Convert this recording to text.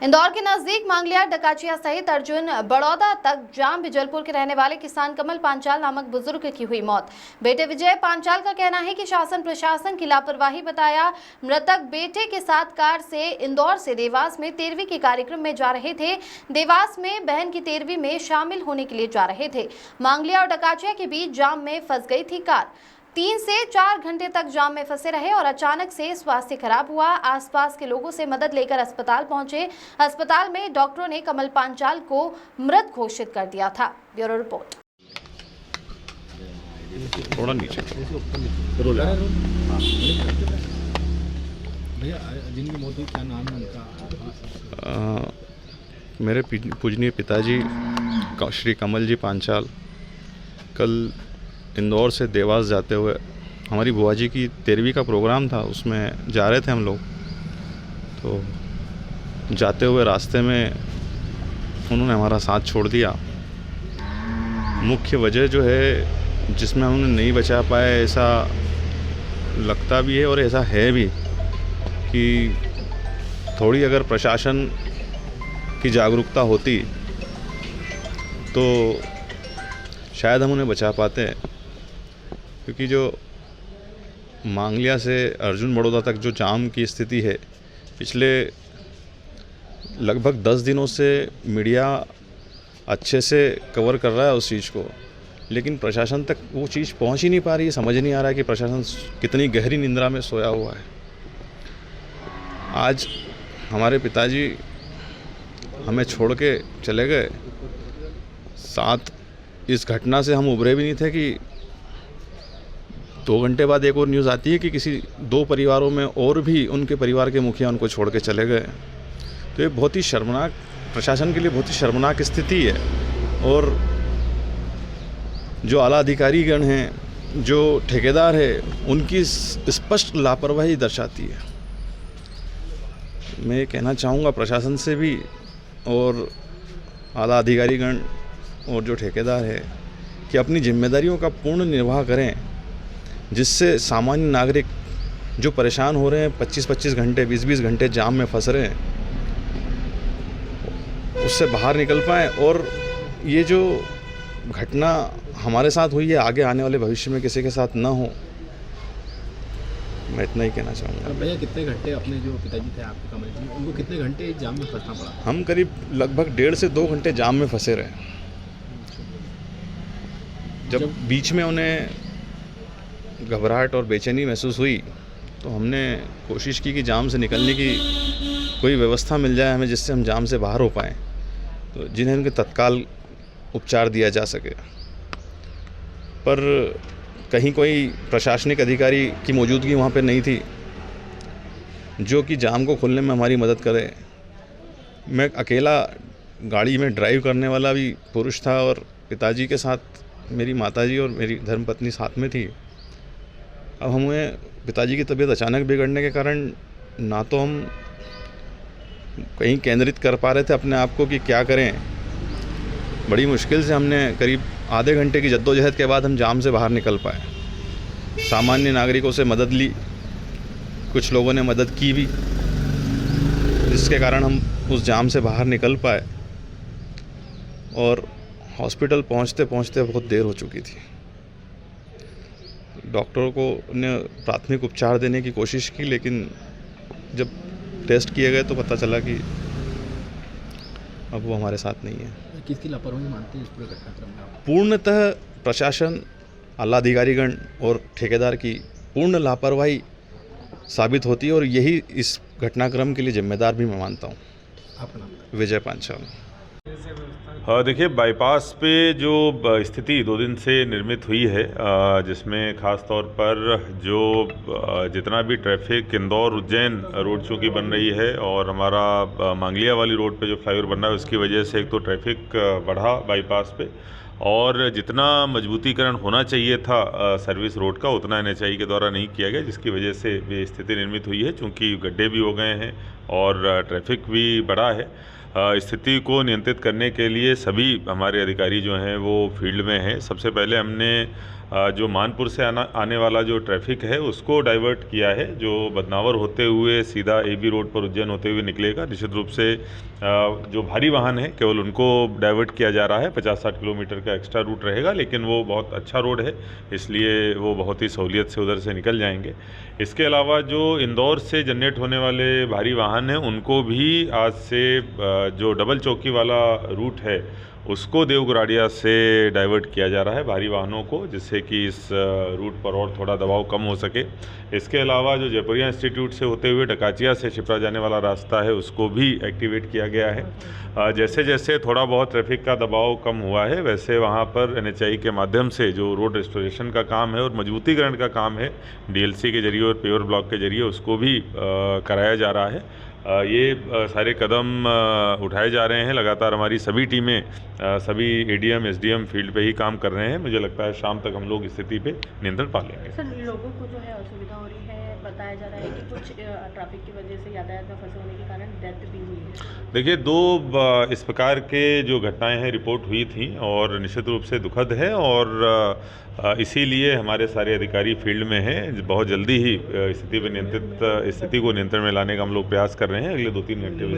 इंदौर के नजदीक मांगलिया डकाचिया सहित अर्जुन बड़ौदा तक जाम बिजलपुर के रहने वाले किसान कमल पांचाल नामक बुजुर्ग की हुई मौत। बेटे विजय पांचाल का कहना है कि शासन प्रशासन की लापरवाही बताया। मृतक बेटे के साथ कार से इंदौर से देवास में 13वीं के कार्यक्रम में जा रहे थे। देवास में बहन की 13वीं में शामिल होने के लिए जा रहे थे। मांगलिया और डकाचिया के बीच जाम में फंस गई थी कार। 3 से 4 घंटे तक जाम में फंसे रहे और अचानक से स्वास्थ्य खराब हुआ। आसपास के लोगों से मदद लेकर अस्पताल पहुंचे। अस्पताल में डॉक्टरों ने कमल पांचाल को मृत घोषित कर दिया था। Bureau report. थोड़ा नीचे भैया, जिनकी मौत हुई क्या नाम है उनका? मेरे पूजनीय पिताजी श्री कमल जी पांचाल कल इंदौर से देवास जाते हुए, हमारी बुआ जी की 13वीं का प्रोग्राम था, उसमें जा रहे थे हम लोग। तो जाते हुए रास्ते में उन्होंने हमारा साथ छोड़ दिया। मुख्य वजह जो है जिसमें हम उन्हें नहीं बचा पाए, ऐसा लगता भी है और ऐसा है भी कि थोड़ी अगर प्रशासन की जागरूकता होती तो शायद हम उन्हें बचा पाते हैं। क्योंकि जो मांगलिया से अर्जुन बड़ौदा तक जो जाम की स्थिति है, पिछले लगभग 10 दिनों से मीडिया अच्छे से कवर कर रहा है उस चीज़ को, लेकिन प्रशासन तक वो चीज़ पहुंच ही नहीं पा रही है। समझ नहीं आ रहा है कि प्रशासन कितनी गहरी निंद्रा में सोया हुआ है। आज हमारे पिताजी हमें छोड़ के चले गए, साथ इस घटना से हम उभरे भी नहीं थे कि 2 घंटे बाद एक और न्यूज़ आती है कि किसी 2 परिवारों में और भी उनके परिवार के मुखिया उनको छोड़ के चले गए। तो ये बहुत ही शर्मनाक, प्रशासन के लिए बहुत ही शर्मनाक स्थिति है। और जो आला अधिकारीगण हैं, जो ठेकेदार है, उनकी स्पष्ट लापरवाही दर्शाती है। मैं ये कहना चाहूँगा प्रशासन से भी और आला अधिकारीगण और जो ठेकेदार है कि अपनी जिम्मेदारियों का पूर्ण निर्वाह करें, जिससे सामान्य नागरिक जो परेशान हो रहे हैं, 25-25 घंटे 20-20 घंटे जाम में फंस रहे हैं, उससे बाहर निकल पाएँ। और ये जो घटना हमारे साथ हुई है, आगे आने वाले भविष्य में किसी के साथ ना हो, मैं इतना ही कहना चाहूँगा। भैया, कितने घंटे अपने जो पिताजी थे आपके कमल जी, उनको कितने घंटे जाम में फंसना पड़ा? हम करीब लगभग 1.5 से 2 घंटे जाम में फंसे रहे। जब बीच में उन्हें घबराहट और बेचैनी महसूस हुई तो हमने कोशिश की कि जाम से निकलने की कोई व्यवस्था मिल जाए हमें, जिससे हम जाम से बाहर हो पाएँ, तो जिन्हें उनके तत्काल उपचार दिया जा सके। पर कहीं कोई प्रशासनिक अधिकारी की मौजूदगी वहाँ पे नहीं थी जो कि जाम को खोलने में हमारी मदद करे। मैं अकेला गाड़ी में ड्राइव करने वाला भी पुरुष था और पिताजी के साथ मेरी माताजी और मेरी धर्मपत्नी साथ में थी। अब हमें पिताजी की तबीयत अचानक बिगड़ने के कारण ना तो हम कहीं केंद्रित कर पा रहे थे अपने आप को कि क्या करें। बड़ी मुश्किल से हमने करीब आधे घंटे की जद्दोजहद के बाद हम जाम से बाहर निकल पाए। सामान्य नागरिकों से मदद ली, कुछ लोगों ने मदद की भी, जिसके कारण हम उस जाम से बाहर निकल पाए। और हॉस्पिटल पहुंचते पहुंचते बहुत देर हो चुकी थी। डॉक्टरों को ने प्राथमिक उपचार देने की कोशिश की, लेकिन जब टेस्ट किए गए तो पता चला कि अब वो हमारे साथ नहीं है। किसकी लापरवाही मानते हैं इस पूरे घटनाक्रम में? पूर्णतः प्रशासन, आला अधिकारीगण और ठेकेदार की पूर्ण लापरवाही साबित होती है और यही इस घटनाक्रम के लिए जिम्मेदार भी मैं मानता हूँ। आपका नाम? विजय पांचाल। हाँ, देखिए, बाईपास पे जो स्थिति 2 दिन से निर्मित हुई है, जिसमें ख़ास तौर पर जो जितना भी ट्रैफिक इंदौर उज्जैन रोड चूँकि बन रही है और हमारा मांगलिया वाली रोड पे जो फ्लाईओवर बन रहा है, उसकी वजह से एक तो ट्रैफिक बढ़ा बाईपास पे, और जितना मजबूतीकरण होना चाहिए था सर्विस रोड का, उतना NHAI के द्वारा नहीं किया गया, जिसकी वजह से ये स्थिति निर्मित हुई है। चूँकि गड्ढे भी हो गए हैं और ट्रैफिक भी बढ़ा है, स्थिति को नियंत्रित करने के लिए सभी हमारे अधिकारी जो हैं वो फील्ड में हैं। सबसे पहले हमने जो मानपुर से आने वाला जो ट्रैफिक है उसको डाइवर्ट किया है, जो बदनावर होते हुए सीधा AB रोड पर उज्जैन होते हुए निकलेगा। निश्चित रूप से जो भारी वाहन है केवल उनको डाइवर्ट किया जा रहा है। 50-60 किलोमीटर का एक्स्ट्रा रूट रहेगा, लेकिन वो बहुत अच्छा रोड है, इसलिए वो बहुत ही सहूलियत से उधर से निकल जाएंगे। इसके अलावा जो इंदौर से जनरेट होने वाले भारी वाहन हैं उनको भी आज से जो डबल चौकी वाला रूट है उसको देवगुराड़िया से डाइवर्ट किया जा रहा है भारी वाहनों को, जिससे कि इस रूट पर और थोड़ा दबाव कम हो सके। इसके अलावा जो जयपुरिया इंस्टीट्यूट से होते हुए डकाचिया से शिप्रा जाने वाला रास्ता है उसको भी एक्टिवेट किया गया है। जैसे जैसे थोड़ा बहुत ट्रैफिक का दबाव कम हुआ है वैसे वहाँ पर NHAI के माध्यम से जो रोड रेस्टोरेशन का काम है और मजबूतीकरण का काम है DLC के जरिए और पेवर ब्लॉक के जरिए उसको भी कराया जा रहा है। ये सारे कदम उठाए जा रहे हैं। लगातार हमारी सभी टीमें, सभी ADM SDM फील्ड पे ही काम कर रहे हैं। मुझे लगता है शाम तक हम लोग स्थिति पे नियंत्रण पा लेंगे। सर, लोगों को जो है असुविधा हो रही है, बताया जा रहा है कि कुछ ट्रैफिक की वजह से यातायात में फंसे होने के कारण डेथ भी हुई है। देखिए, 2 इस प्रकार के जो घटनाएं हैं रिपोर्ट हुई थी और निश्चित रूप से दुखद है और इसीलिए हमारे सारे अधिकारी फील्ड में हैं। बहुत जल्दी ही स्थिति को नियंत्रण में लाने का हम लोग प्रयास कर रहे हैं। अगले 2-3 घंटे में